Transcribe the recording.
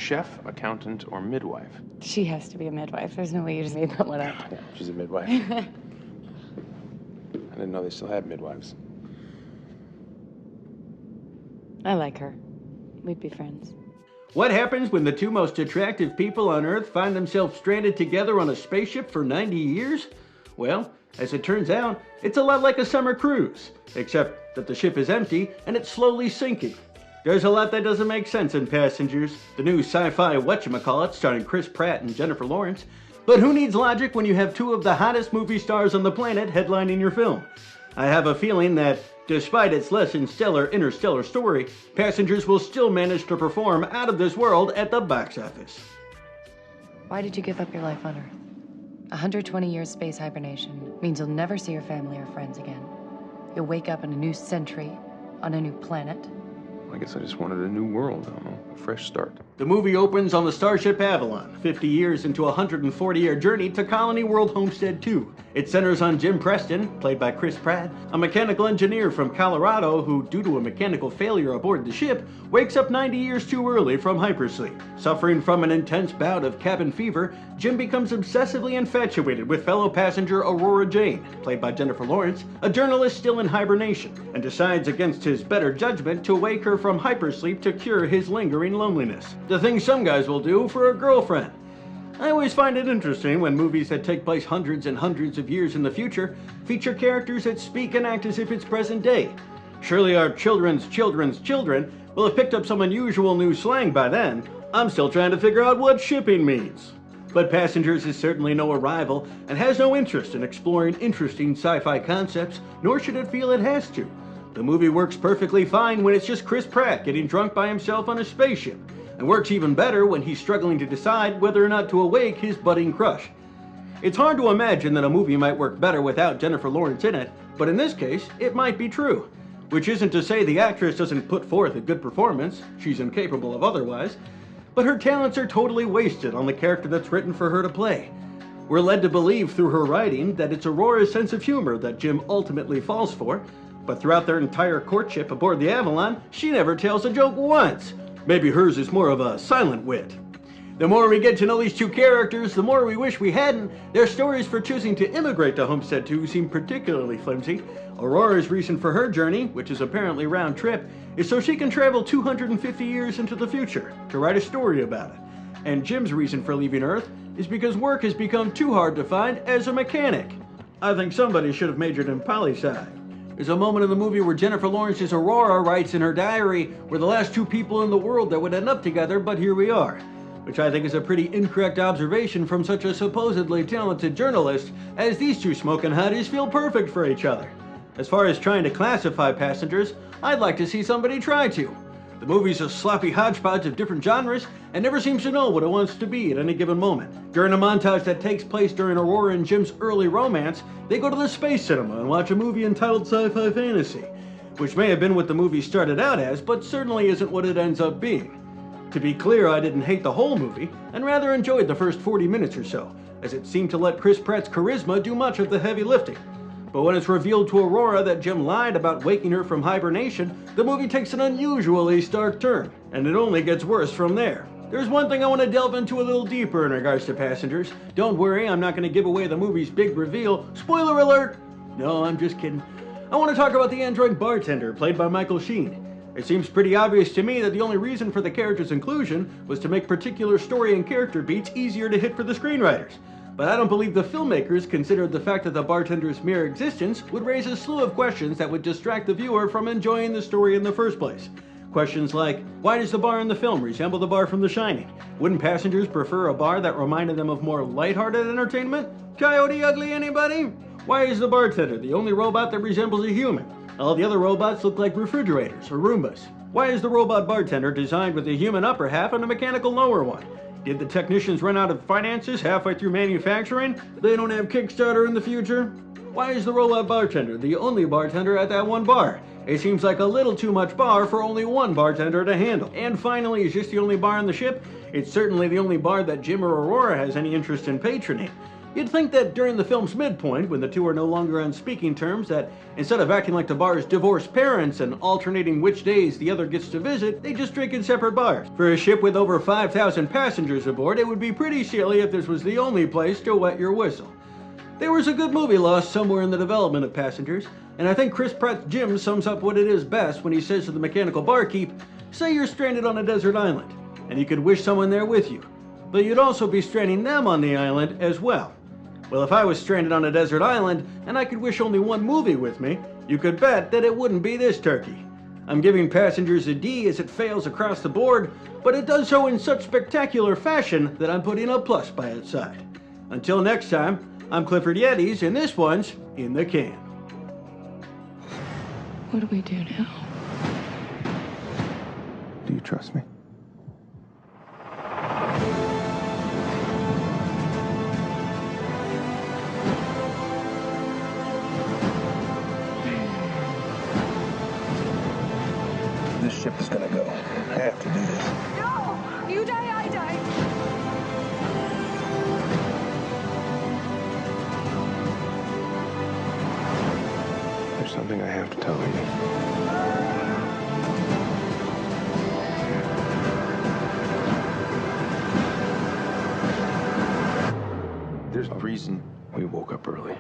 chef, accountant, or midwife? She has to be a midwife. There's no way you just made that one up. Yeah, she's a midwife. I didn't know they still had midwives. I like her. We'd be friends. What happens when the two most attractive people on Earth find themselves stranded together on a spaceship for 90 years? Well, as it turns out, it's a lot like a summer cruise, except that the ship is empty and it's slowly sinking. There's a lot that doesn't make sense in Passengers, the new sci-fi whatchamacallit starring Chris Pratt and Jennifer Lawrence. But who needs logic when you have two of the hottest movie stars on the planet headlining your film? I have a feeling that, despite its less than stellar interstellar story, Passengers will still manage to perform out of this world at the box office. Why did you give up your life on Earth? 120 years space hibernation means you'll never see your family or friends again. You'll wake up in a new century, on a new planet. I guess I just wanted a new world, I don't know, a fresh start. The movie opens on the starship Avalon, 50 years into a 140-year journey to Colony World Homestead 2. It centers on Jim Preston, played by Chris Pratt, a mechanical engineer from Colorado who, due to a mechanical failure aboard the ship, wakes up 90 years too early from hypersleep. Suffering from an intense bout of cabin fever, Jim becomes obsessively infatuated with fellow passenger Aurora Jane, played by Jennifer Lawrence, a journalist still in hibernation, and decides against his better judgment to wake her from hypersleep to cure his lingering loneliness. The thing some guys will do for a girlfriend. I always find it interesting when movies that take place hundreds and hundreds of years in the future feature characters that speak and act as if it's present day. Surely our children's children will have picked up some unusual new slang by then. I'm still trying to figure out what shipping means. But Passengers is certainly no arrival and has no interest in exploring interesting sci-fi concepts, nor should it feel it has to. The movie works perfectly fine when it's just Chris Pratt getting drunk by himself on a spaceship, and works even better when he's struggling to decide whether or not to awake his budding crush. It's hard to imagine that a movie might work better without Jennifer Lawrence in it, but in this case, it might be true. Which isn't to say the actress doesn't put forth a good performance, she's incapable of otherwise, but her talents are totally wasted on the character that's written for her to play. We're led to believe through her writing that it's Aurora's sense of humor that Jim ultimately falls for, but throughout their entire courtship aboard the Avalon, she never tells a joke once. Maybe hers is more of a silent wit. The more we get to know these two characters, the more we wish we hadn't. Their stories for choosing to immigrate to Homestead 2 seem particularly flimsy. Aurora's reason for her journey, which is apparently round trip, is so she can travel 250 years into the future to write a story about it. And Jim's reason for leaving Earth is because work has become too hard to find as a mechanic. I think somebody should have majored in poli-sci. There's a moment in the movie where Jennifer Lawrence's Aurora writes in her diary, "We're the last two people in the world that would end up together, but here we are," which I think is a pretty incorrect observation from such a supposedly talented journalist, as these two smoking hotties feel perfect for each other. As far as trying to classify Passengers, I'd like to see somebody try to. The movie's a sloppy hodgepodge of different genres and never seems to know what it wants to be at any given moment. During a montage that takes place during Aurora and Jim's early romance, they go to the space cinema and watch a movie entitled Sci-Fi Fantasy, which may have been what the movie started out as, but certainly isn't what it ends up being. To be clear, I didn't hate the whole movie, and rather enjoyed the first 40 minutes or so, as it seemed to let Chris Pratt's charisma do much of the heavy lifting. But when it's revealed to Aurora that Jim lied about waking her from hibernation, the movie takes an unusually stark turn, and it only gets worse from there. There's one thing I want to delve into a little deeper in regards to Passengers. Don't worry, I'm not going to give away the movie's big reveal. Spoiler alert! No, I'm just kidding. I want to talk about the android bartender, played by Michael Sheen. It seems pretty obvious to me that the only reason for the character's inclusion was to make particular story and character beats easier to hit for the screenwriters. But I don't believe the filmmakers considered the fact that the bartender's mere existence would raise a slew of questions that would distract the viewer from enjoying the story in the first place. Questions like, why does the bar in the film resemble the bar from The Shining? Wouldn't passengers prefer a bar that reminded them of more lighthearted entertainment? Coyote Ugly, anybody? Why is the bartender the only robot that resembles a human? All the other robots look like refrigerators or Roombas. Why is the robot bartender designed with a human upper half and a mechanical lower one? Did the technicians run out of finances halfway through manufacturing? They don't have Kickstarter in the future? Why is the robot bartender the only bartender at that one bar? It seems like a little too much bar for only one bartender to handle. And finally, is this the only bar on the ship? It's certainly the only bar that Jim or Aurora has any interest in patroning. You'd think that during the film's midpoint, when the two are no longer on speaking terms, that instead of acting like the bar's divorced parents and alternating which days the other gets to visit, they just drink in separate bars. For a ship with over 5,000 passengers aboard, it would be pretty silly if this was the only place to wet your whistle. There was a good movie lost somewhere in the development of Passengers, and I think Chris Pratt's Jim sums up what it is best when he says to the mechanical barkeep, say you're stranded on a desert island, and you could wish someone there with you, but you'd also be stranding them on the island as well. Well, if I was stranded on a desert island, and I could wish only one movie with me, you could bet that it wouldn't be this turkey. I'm giving Passengers a D as it fails across the board, but it does so in such spectacular fashion that I'm putting a plus by its side. Until next time, I'm Clifford Yeddes, and this one's in the can. What do we do now? Do you trust me? This ship is gonna go. I have to do this. No! You die, I die. There's something I have to tell you. There's a reason we woke up early.